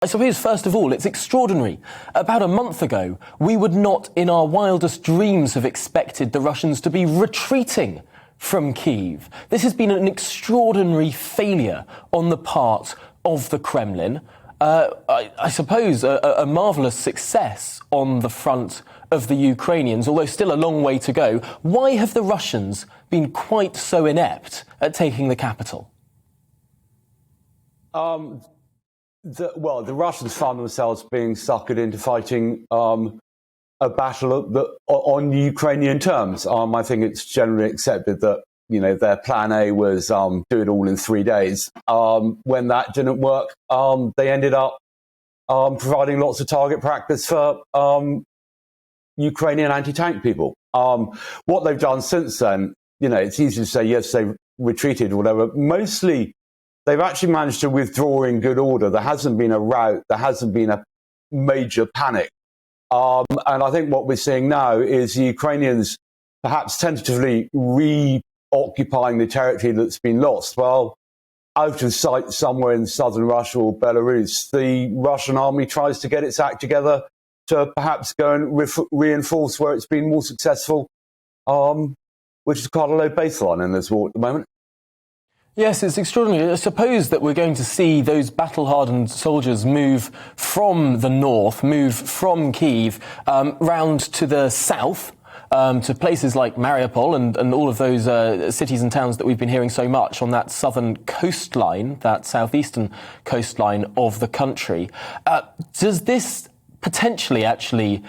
I suppose, first of all, it's extraordinary. About a month ago, we would not in our wildest dreams have expected the Russians to be retreating from Kyiv. This has been an extraordinary failure on the part of the Kremlin. I suppose a marvellous success on the front of the Ukrainians, although still a long way to go. Why have the Russians been quite so inept at taking the capital? The Russians found themselves being suckered into fighting a battle on Ukrainian terms. I think it's generally accepted that, their plan A was do it all in 3 days. When that didn't work, they ended up providing lots of target practice for Ukrainian anti-tank people. What they've done since then, it's easy to say, yes, they've retreated or whatever. Mostly, they've actually managed to withdraw in good order. There hasn't been a rout. There hasn't been a major panic. And I think what we're seeing now is the Ukrainians perhaps tentatively reoccupying the territory that's been lost. Well, out of sight somewhere in southern Russia or Belarus, the Russian army tries to get its act together to perhaps go and reinforce where it's been more successful, which is quite a low baseline in this war at the moment. Yes, it's extraordinary. I suppose that we're going to see those battle-hardened soldiers move from the north, move from Kyiv, round to the south, to places like Mariupol and all of those cities and towns that we've been hearing so much on that southern coastline, that southeastern coastline of the country. Does this potentially actually,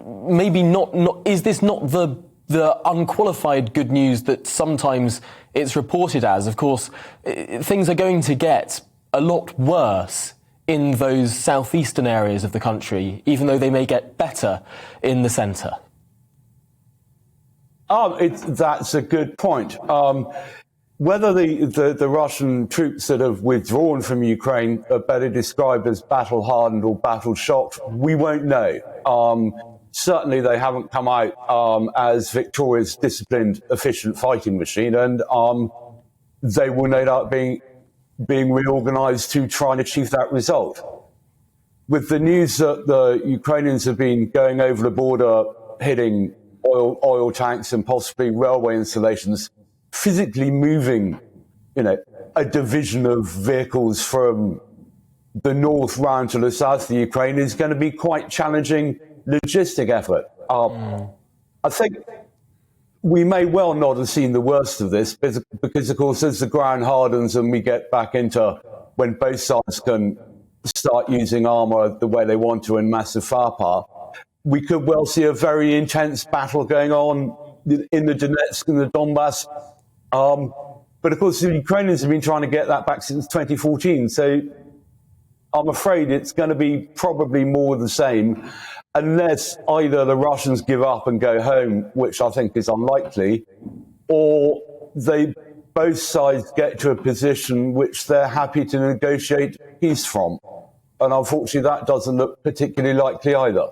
maybe not, is this not the unqualified good news that sometimes it's reported as? Of course, things are going to get a lot worse in those southeastern areas of the country, even though they may get better in the centre. That's a good point. Whether the Russian troops that have withdrawn from Ukraine are better described as battle-hardened or battle-shocked, we won't know. Certainly they haven't come out as victorious, disciplined, efficient fighting machine, and they will no doubt being reorganised to try and achieve that result. With the news that the Ukrainians have been going over the border, hitting oil tanks and possibly railway installations, physically moving, a division of vehicles from the north round to the south of the Ukraine is going to be quite challenging logistic effort. I think we may well not have seen the worst of this because, of course, as the ground hardens and we get back into when both sides can start using armour the way they want to and massive firepower, we could well see a very intense battle going on in the Donetsk and the Donbass. But, of course, the Ukrainians have been trying to get that back since 2014. So I'm afraid it's going to be probably more of the same, unless either the Russians give up and go home, which I think is unlikely, or both sides get to a position which they're happy to negotiate peace from. And unfortunately, that doesn't look particularly likely either.